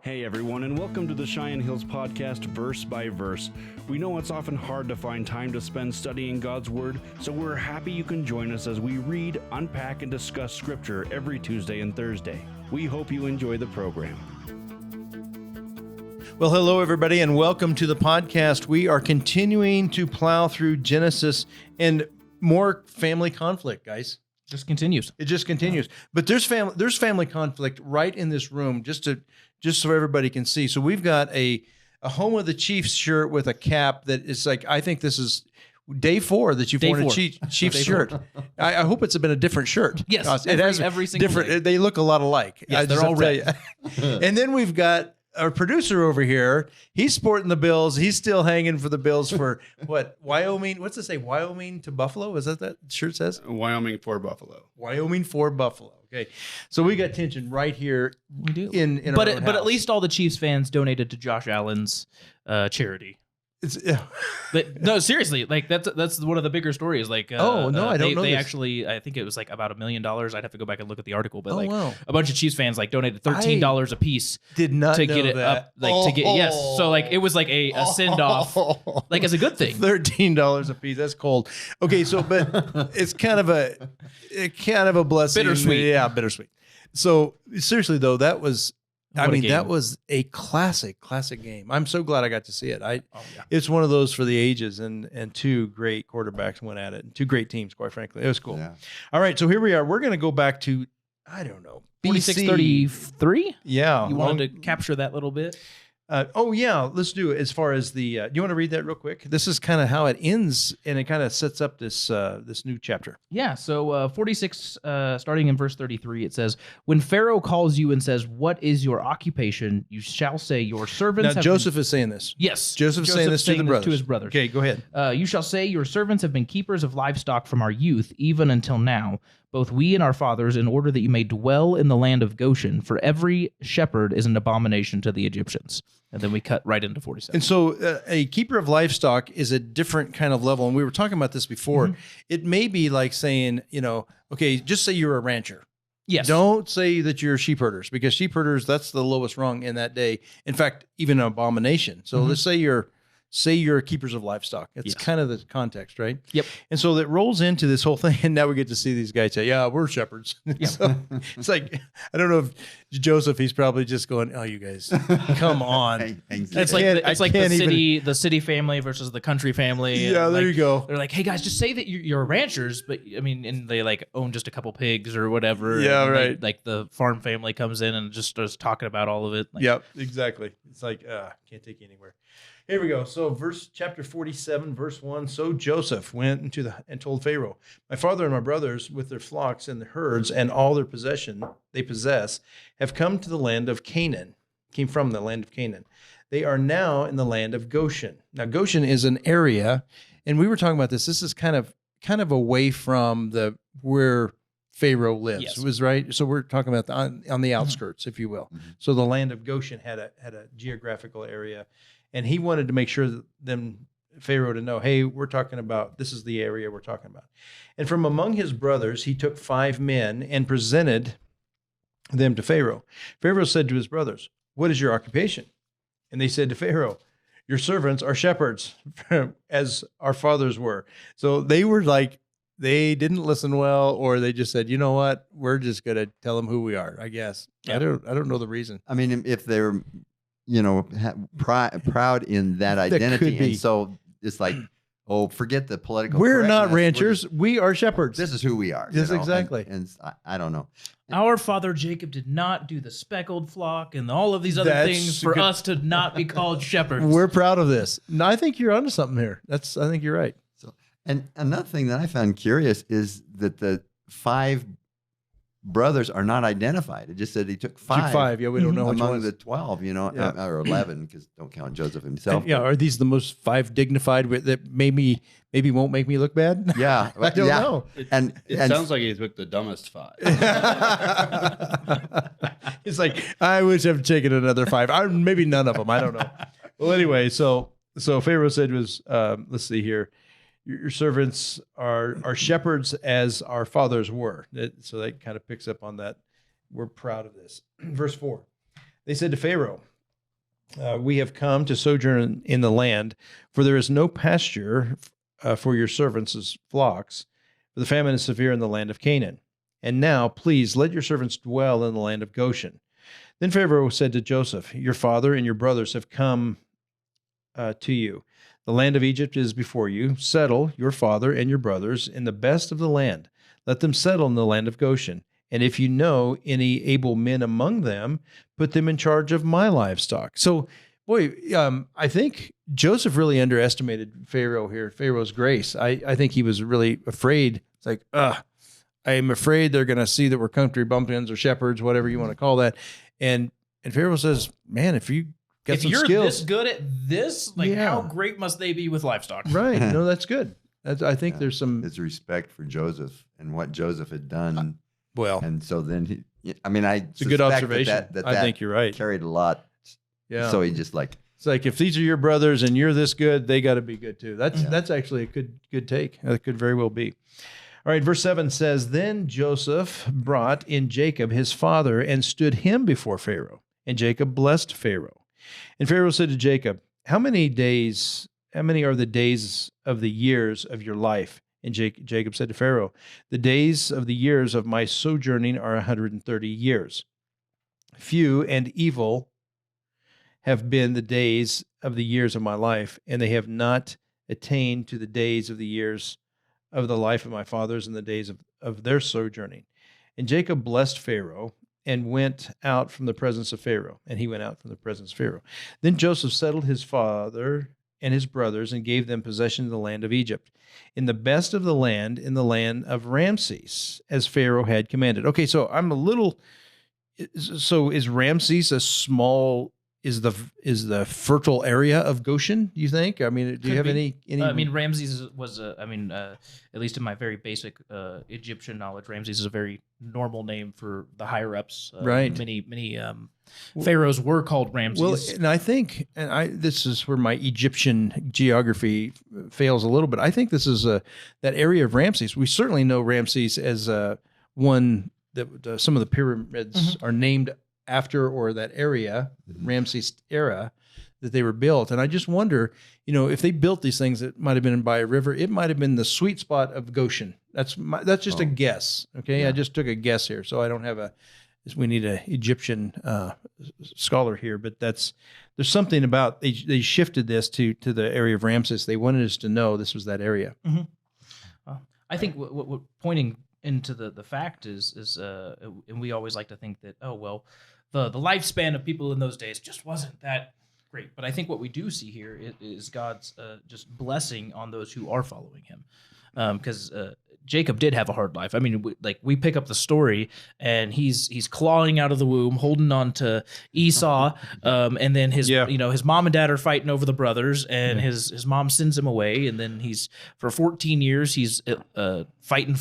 Hey everyone, and welcome to the Cheyenne Hills Podcast, Verse by Verse. We know it's often hard to find time to spend studying God's Word, so we're happy you can join us as we read, unpack, and discuss Scripture every Tuesday and Thursday. We hope you enjoy the program. Well, hello everybody, and welcome to the podcast. We are continuing to plow through Genesis and more family conflict, guys. Just continues. It just continues. But there's family conflict right in this room, just so everybody can see. So we've got a Home of the Chiefs shirt with a cap that is like, I think this is day 4 that you've worn a Chiefs shirt. I hope it's been a different shirt. Yes, it has every single different. day. They look a lot alike. Yes, they're all red. And then we've got our producer over here. He's sporting the Bills. He's still hanging for the Bills for what? Wyoming. What's it say? Wyoming to Buffalo? Is that shirt says? Wyoming for Buffalo. Wyoming for Buffalo. Okay. So we got tension right here. We do. In but our own but house. at least all the Chiefs fans donated to Josh Allen's charity. But no, seriously, like that's one of the bigger stories. Like, I don't know. They this. actually, I think it was like about $1 million. I'd have to go back and look at the article, but wow. a bunch of Chiefs fans like donated $13 a piece. Did not to know get it that. up, like to get yes. So like it was like a send off, like as a good thing. $13 a piece. That's cold. Okay, so but it's kind of a blessing. Bittersweet. Yeah, bittersweet. So seriously though, that was. What a game. That was a classic game. I'm so glad I got to see it. It's one of those for the ages, and two great quarterbacks went at it, and two great teams, quite frankly. It was cool. Yeah. All right, so here we are. We're going to go back to, I don't know, BC. 4633. Yeah. You wanted to capture that little bit. Let's do it. As far as the, do you want to read that real quick? This is kind of how it ends, and it kind of sets up this new chapter. Yeah, so 46, starting in verse 33, it says, "When Pharaoh calls you and says, 'What is your occupation?' you shall say, 'Your servants Now, have Joseph is saying this. Yes. Joseph's saying this to the brothers. To his brothers. Okay, go ahead. You shall say, 'Your servants have been keepers of livestock from our youth, even until now, both we and our fathers, in order that you may dwell in the land of Goshen. For every shepherd is an abomination to the Egyptians.'" And then we cut right into 47. And so a keeper of livestock is a different kind of level. And we were talking about this before. Mm-hmm. It may be like saying, okay, just say you're a rancher. Yes. Don't say that you're sheep herders, because sheep herders, that's the lowest rung in that day. In fact, even an abomination. So let's say you're keepers of livestock. It's kind of the context, right? Yep. And so that rolls into this whole thing. And now we get to see these guys say, yeah, we're shepherds. Yep. So it's like, I don't know if Joseph, he's probably just going, oh, you guys, come on. It's like the city family versus the country family. Yeah, there you go. They're like, hey guys, just say that you're ranchers, but I mean, and they like own just a couple pigs or whatever. Yeah, and right. like the farm family comes in and just starts talking about all of it. Like, Yep, exactly. It's like, can't take you anywhere. Here we go. So chapter 47, verse 1. "So Joseph went and told Pharaoh, 'My father and my brothers with their flocks and their herds and all their possession they possess have come to the land of Canaan,'" came from the land of Canaan. "They are now in the land of Goshen." Now, Goshen is an area, and we were talking about this. This is kind of away from where Pharaoh lives. Yes. It was right. So we're talking about on the outskirts, if you will. Mm-hmm. So the land of Goshen had a geographical area. And he wanted to make sure that Pharaoh to know, hey, we're talking about, this is the area we're talking about. "And from among his brothers, he took 5 men and presented them to Pharaoh. Pharaoh said to his brothers, 'What is your occupation?' And they said to Pharaoh, 'Your servants are shepherds, as our fathers were.'" So they were like, they didn't listen well, or they just said, you know what, we're just going to tell them who we are, I guess. Yep. I don't know the reason. I mean, if they were, proud in that identity, and so it's like, oh, forget the political. We're not correctness. ranchers. We are shepherds. This is who we are. Yes, exactly. And I don't know. Our father Jacob did not do the speckled flock and all of these other That's things for good. us to not be called shepherds. We're proud of this. No, I think you're onto something here. I think you're right. So, and another thing that I found curious is that the 5 brothers are not identified. It just said he took 5. Took 5. Yeah, we don't know which among ones. the 12, Yeah. or 11, because don't count Joseph himself. And, yeah, are these the most 5 dignified that maybe won't make me look bad? Yeah, I don't know. And Sounds like he took the dumbest 5. It's like, I wish I've taken another 5. Maybe none of them. I don't know. Well, anyway, so Pharaoh said to his, let's see here, your servants are shepherds as our fathers were. So that kind of picks up on that. We're proud of this. Verse 4. They said to Pharaoh, we have come to sojourn in the land, for there is no pasture for your servants' flocks, for the famine is severe in the land of Canaan. And now, please, let your servants dwell in the land of Goshen. Then Pharaoh said to Joseph, your father and your brothers have come to you. The land of Egypt is before you. Settle your father and your brothers in the best of the land. Let them settle in the land of Goshen. And if you know any able men among them, put them in charge of my livestock. So, boy, I think Joseph really underestimated Pharaoh here, Pharaoh's grace. I think he was really afraid. It's like, I'm afraid they're going to see that we're country bumpkins or shepherds, whatever you want to call that. And Pharaoh says, man, if you got some skills. If you're this good at this, how great must they be with livestock? Right. No, that's good. I think there's some... His respect for Joseph and what Joseph had done. Well. And so then it's a good observation. That I think you're right. Carried a lot. Yeah. So he just like... It's like, if these are your brothers and you're this good, they got to be good too. That's actually a good take. That could very well be. All right, verse 7 says, then Joseph brought in Jacob his father and stood him before Pharaoh. And Jacob blessed Pharaoh. And Pharaoh said to Jacob, how many are the days of the years of your life? And Jacob said to Pharaoh, the days of the years of my sojourning are 130 years. Few and evil have been the days of the years of my life, and they have not attained to the days of the years of the life of my fathers and the days of their sojourning. And Jacob blessed Pharaoh and went out from the presence of Pharaoh. And he went out from the presence of Pharaoh. Then Joseph settled his father and his brothers and gave them possession of the land of Egypt, in the best of the land, in the land of Ramses, as Pharaoh had commanded. Okay, so is Ramses a small... Is the fertile area of Goshen, do you think? I mean, do you have any? I mean, Ramses was at least in my very basic Egyptian knowledge, Ramses is a very normal name for the higher ups. Right. Many pharaohs were called Ramses. Well, and I think, this is where my Egyptian geography fails a little bit. I think this is that area of Ramses. We certainly know Ramses as one that some of the pyramids are named after, or that area, Ramses era, that they were built. And I just wonder, if they built these things, it might have been by a river. It might have been the sweet spot of Goshen. That's just a guess. Okay. Yeah. I just took a guess here. So I don't have we need an Egyptian scholar here, but there's something about, they shifted this to the area of Ramses. They wanted us to know this was that area. Mm-hmm. I think what pointing into the fact is and we always like to think that, the lifespan of people in those days just wasn't that great. But I think what we do see here is God's just blessing on those who are following him. Because Jacob did have a hard life. I mean, we pick up the story, and he's clawing out of the womb, holding on to Esau, and then his mom and dad are fighting over the brothers, and his mom sends him away, and then for 14 years he's fighting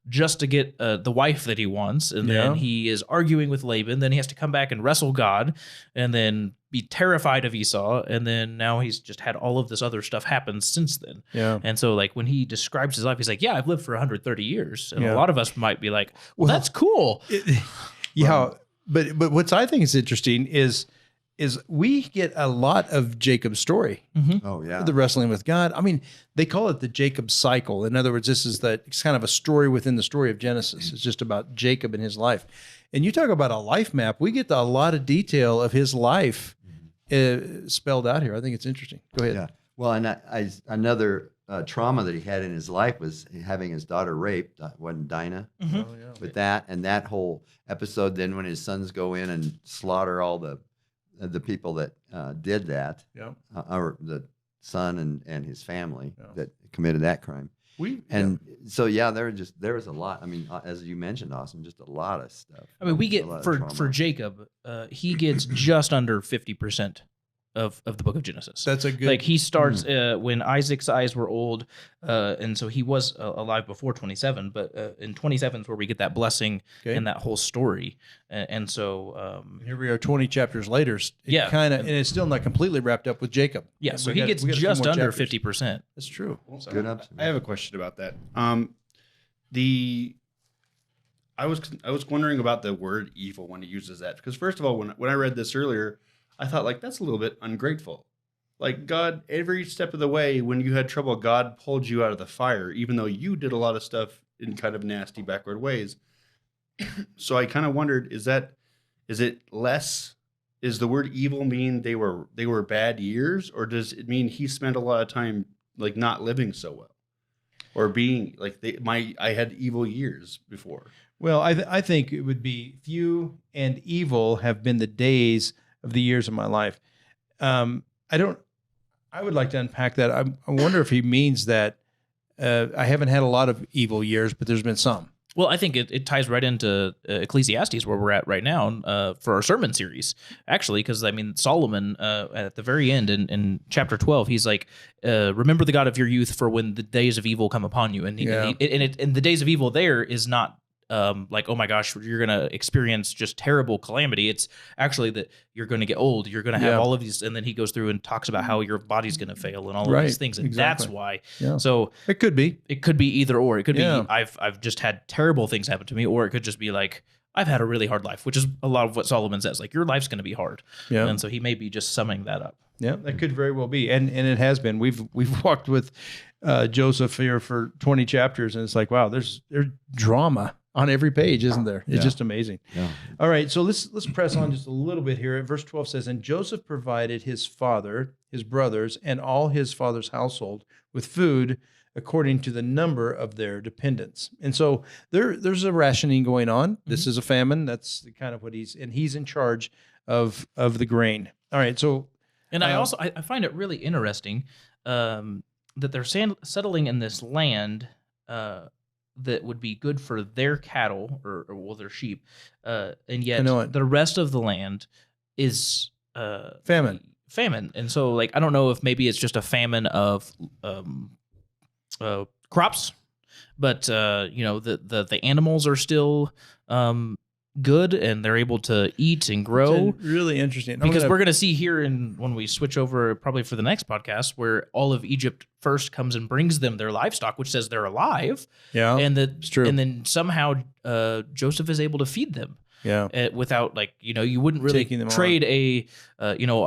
just to get the wife that he wants, and then he is arguing with Laban. Then he has to come back and wrestle God, and then be terrified of Esau, and then now he's just had all of this other stuff happen since then. Yeah. And so, when he describes his life, he's like, "Yeah, I've lived for 130 years," and a lot of us might be like, "Well, that's cool." But what I think is interesting is we get a lot of Jacob's story. Mm-hmm. Oh, yeah. The wrestling with God. I mean, they call it the Jacob cycle. In other words, it's kind of a story within the story of Genesis. It's just about Jacob and his life. And you talk about a life map. We get a lot of detail of his life spelled out here. I think it's interesting. Go ahead. Yeah. Well, and another trauma that he had in his life was having his daughter raped. Wasn't Dinah? Mm-hmm. Oh, yeah. With that, and that whole episode, then when his sons go in and slaughter all the people that did that, or the son and his family that committed that crime. So there was a lot. I mean, as you mentioned, Austin, just a lot of stuff. I mean, we get for Jacob, he gets just under 50% of the book of Genesis. That's a good. He starts when Isaac's eyes were old, and so he was alive before 27. But in 27 is where we get that blessing and that whole story. And so here we are, 20 chapters later. And it's still not completely wrapped up with Jacob. Yeah, so he gets just under 50%. That's true. So Good observation. I have a question about that. I was wondering about the word evil when he uses that, because first of all, when I read this earlier, I thought, like, that's a little bit ungrateful. Like, God, every step of the way, when you had trouble, God pulled you out of the fire, even though you did a lot of stuff in kind of nasty, backward ways. So I kind of wondered, is it less, is the word evil mean they were bad years, or does it mean he spent a lot of time, like, not living so well? Or being, like, I had evil years before? Well, I think it would be few and evil have been the days of the years of my life. I would like to unpack that. I wonder if he means that I haven't had a lot of evil years, but there's been some. Well, I think it ties right into Ecclesiastes, where we're at right now for our sermon series, actually, because, I mean, Solomon, at the very end in chapter 12, he's like, remember the God of your youth for when the days of evil come upon you. And the days of evil there is not like, oh my gosh, you're going to experience just terrible calamity. It's actually that you're going to get old. You're going to have all of these. And then he goes through and talks about how your body's going to fail and all of these things. And that's why. Yeah. So it could be either or. It could be I've just had terrible things happen to me, or it could just be like, I've had a really hard life, which is a lot of what Solomon says. Like, your life's going to be hard. Yeah. And so he may be just summing that up. Yeah, that could very well be. And it has been. We've walked with Joseph here for 20 chapters, and it's like, wow, there's drama on every page, isn't there? It's just amazing. Yeah. All right, so let's press on just a little bit here. Verse 12 says, and Joseph provided his father, his brothers, and all his father's household with food according to the number of their dependents. And so there's a rationing going on. This is a famine. That's kind of what he's in charge of the grain. All right, so... And I find it really interesting that they're settling in this land that would be good for their cattle or their sheep, and yet the rest of the land is famine. And so, like, I don't know if maybe it's just a famine of crops, but the animals are still good and they're able to eat and grow. Really interesting. Because we're going to see here when we switch over probably for the next podcast, where all of Egypt first comes and brings them their livestock, which says they're alive. Yeah. And it's true. And then somehow Joseph is able to feed them. Yeah. Without, like, you wouldn't really trade a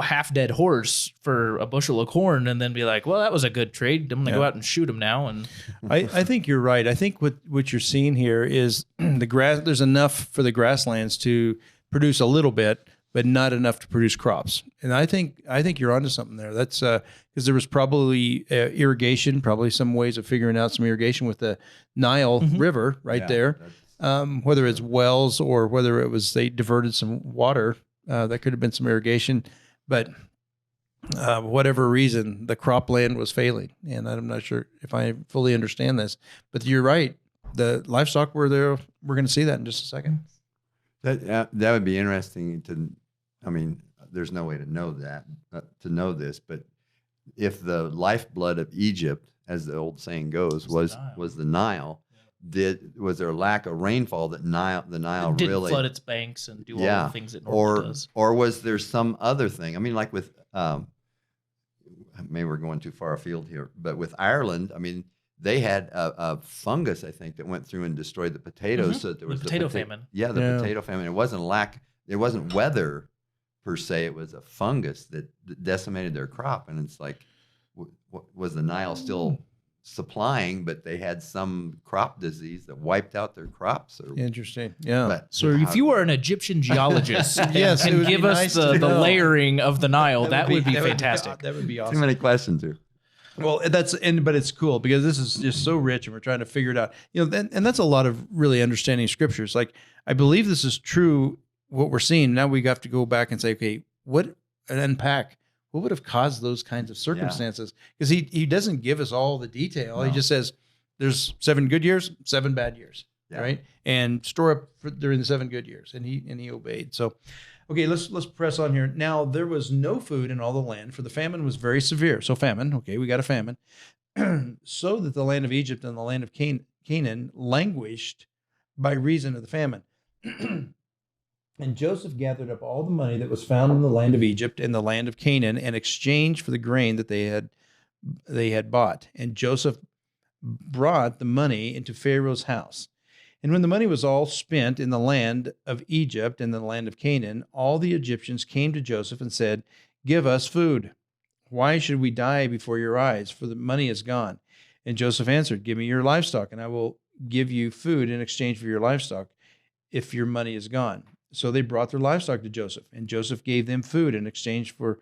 half dead horse for a bushel of corn and then be like, well, that was a good trade. I'm going to go out and shoot him now. And I think you're right. I think what you're seeing here is the grass. There's enough for the grasslands to produce a little bit, but not enough to produce crops. And I think you're onto something there. That's because there was probably irrigation, probably some ways of figuring out some irrigation with the Nile River there. Whether it's wells or whether it was they diverted some water, that could have been some irrigation. But whatever reason, the cropland was failing. And I'm not sure if I fully understand this. But you're right. The livestock were there. We're going to see that in just a second. That would be interesting to, I mean, there's no way to know this, but if the lifeblood of Egypt, as the old saying goes, was the Nile, was there a lack of rainfall that the Nile didn't really flood its banks and do all the things it normally does? Or was there some other thing? I mean, like with maybe we're going too far afield here, but with Ireland, I mean, they had a fungus, I think, that went through and destroyed the potatoes. So there was the potato famine. Yeah, the potato famine. It wasn't it wasn't weather per se. It was a fungus that decimated their crop, and it's like, was the Nile still supplying, but they had some crop disease that wiped out their crops? Interesting. Yeah. But, so if you were an Egyptian geologist and give us the layering of the Nile, that would be fantastic. That would be awesome. Too many questions here. Well, but it's cool because this is just so rich and we're trying to figure it out. And that's a lot of really understanding scriptures. Like, I believe this is true, what we're seeing. Now we have to go back and say, okay, unpack what would have caused those kinds of circumstances? Because he doesn't give us all the detail. No. He just says there's 7 good years, 7 bad years, right? And store up during the 7 good years, and he obeyed. So, okay, let's press on here. Now there was no food in all the land, for the famine was very severe. So famine, okay, we got a famine, so that the land of Egypt and the land of Canaan languished by reason of the famine. And Joseph gathered up all the money that was found in the land of Egypt and the land of Canaan in exchange for the grain that they had bought. And Joseph brought the money into Pharaoh's house. And when the money was all spent in the land of Egypt and the land of Canaan, all the Egyptians came to Joseph and said, "Give us food. Why should we die before your eyes? For the money is gone." And Joseph answered, "Give me your livestock, and I will give you food in exchange for your livestock if your money is gone." So they brought their livestock to Joseph, and Joseph gave them food in exchange for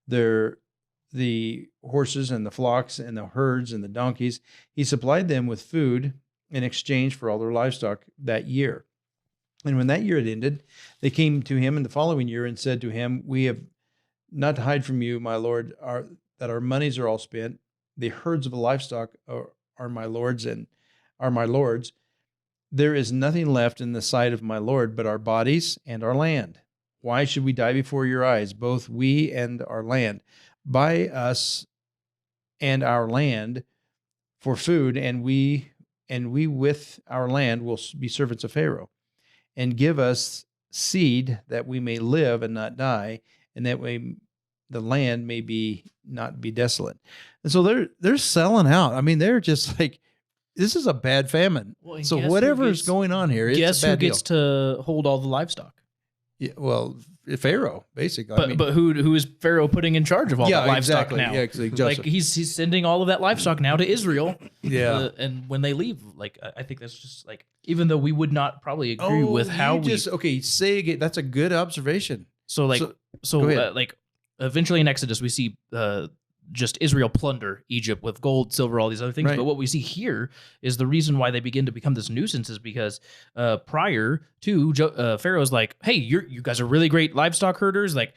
the horses and the flocks and the herds and the donkeys. He supplied them with food in exchange for all their livestock that year. And when that year had ended, they came to him in the following year and said to him, "We have not to hide from you, my lord, that our monies are all spent. The herds of the livestock are my lord's and are my lord's. There is nothing left in the sight of my lord but our bodies and our land. Why should we die before your eyes, both we and our land? Buy us and our land for food, and we with our land will be servants of Pharaoh. And give us seed that we may live and not die, and that way the land may not be desolate." And so they're selling out. I mean, they're just like, this is a bad famine. Well, so whatever is going on here, guess it's a bad who gets to hold all the livestock? Yeah, well, Pharaoh, basically. But who is Pharaoh putting in charge of all that livestock now? Yeah, exactly. Like he's sending all of that livestock now to Israel. Yeah. And when they leave, like I think that's just like, even though we would not probably agree with how say again. That's a good observation. So like eventually in Exodus we see just Israel plunder Egypt with gold, silver, all these other things. Right. But what we see here is the reason why they begin to become this nuisance is because prior to Pharaoh's like, "Hey, you guys are really great livestock herders. Like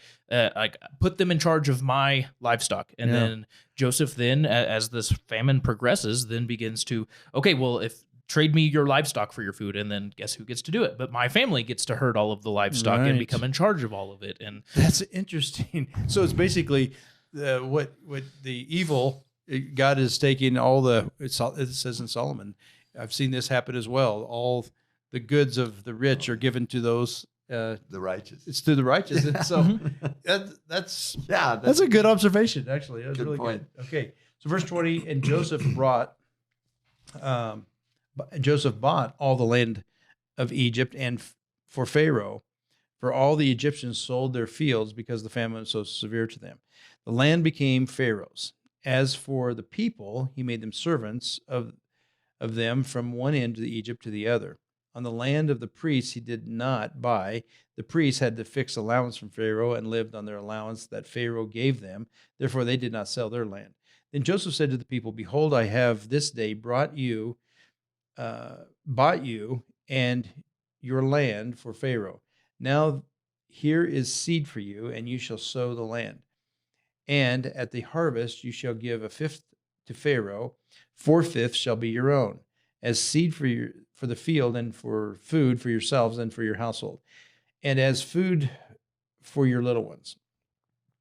put them in charge of my livestock." And then Joseph then, as this famine progresses, then begins to, "Okay, well, if trade me your livestock for your food," and then guess who gets to do it? But my family gets to herd all of the livestock and become in charge of all of it. And that's interesting. So it's basically what the evil God is taking all it says in Solomon. I've seen this happen as well. All the goods of the rich are given to those the righteous. It's to the righteous. And so that's a good observation. Actually, that's really point. Good. Okay, so verse 20, and Joseph bought all the land of Egypt and for Pharaoh, for all the Egyptians sold their fields because the famine was so severe to them. The land became Pharaoh's. As for the people, he made them servants of them from one end of Egypt to the other. On the land of the priests he did not buy. The priests had to fix allowance from Pharaoh and lived on their allowance that Pharaoh gave them. Therefore they did not sell their land. Then Joseph said to the people, "Behold, I have this day bought you and your land for Pharaoh. Now here is seed for you, and you shall sow the land. And at the harvest you shall give a fifth to Pharaoh, 4/5 shall be your own, as seed for the field and for food for yourselves and for your household, and as food for your little ones."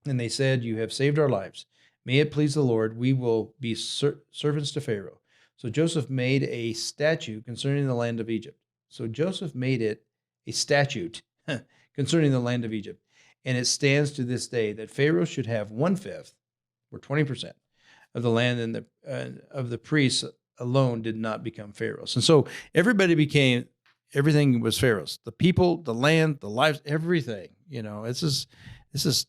And they said, "You have saved our lives. May it please the Lord, we will be servants to Pharaoh." So Joseph made a statute concerning the land of Egypt. So Joseph made it a statute concerning the land of Egypt. And it stands to this day that Pharaoh should have 1/5, or 20%, of the land, and of the priests alone did not become Pharaoh's. And so everything was Pharaoh's. The people, the land, the lives, everything. This is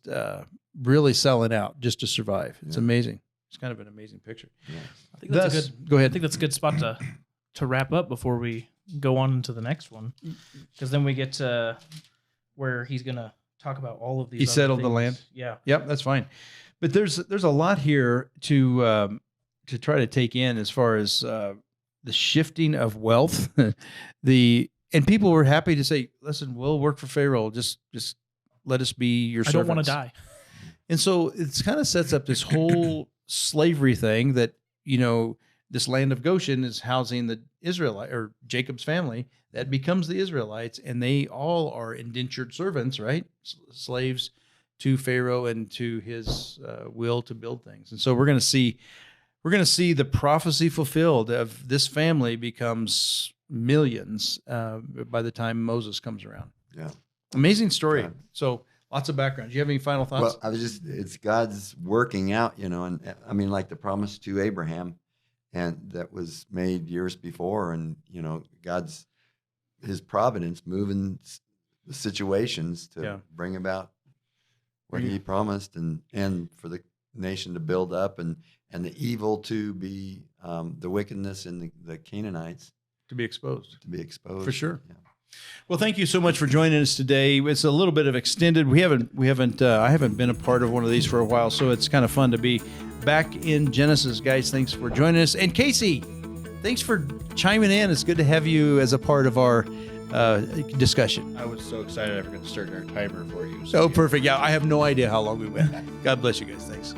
really selling out just to survive. It's amazing. It's kind of an amazing picture. Yeah. I think that's go ahead. I think that's a good spot to wrap up before we go on into the next one, because then we get to where he's going to talk about all of these. He settled the land. Yeah. Yep, that's fine. But there's a lot here to try to take in as far as the shifting of wealth. And people were happy to say, "Listen, we'll work for Pharaoh. Just let us be your servants." I don't want to die. And so it kind of sets up this whole slavery thing that, this land of Goshen is housing the Israelite or Jacob's family that becomes the Israelites, and they all are indentured servants, right? Slaves to Pharaoh and to his will to build things. And so we're going to see the prophecy fulfilled of this family becomes millions by the time Moses comes around. Yeah. Amazing story. Yeah. So lots of background. Do you have any final thoughts? Well, it's God's working out, and I mean, like the promise to Abraham, and that was made years before, and God's his providence moving the situations to Yeah. bring about what he promised, and for the nation to build up, and the evil to be the wickedness in the Canaanites To be exposed. For sure. Yeah. Well, thank you so much for joining us today. It's a little bit of extended. I haven't been a part of one of these for a while, so it's kind of fun to be back in Genesis, guys. Thanks for joining us. And Kasey, thanks for chiming in. It's good to have you as a part of our discussion. I was so excited I forgot to start our timer for you. Oh, perfect. Yeah, I have no idea how long we went. God bless you guys. Thanks.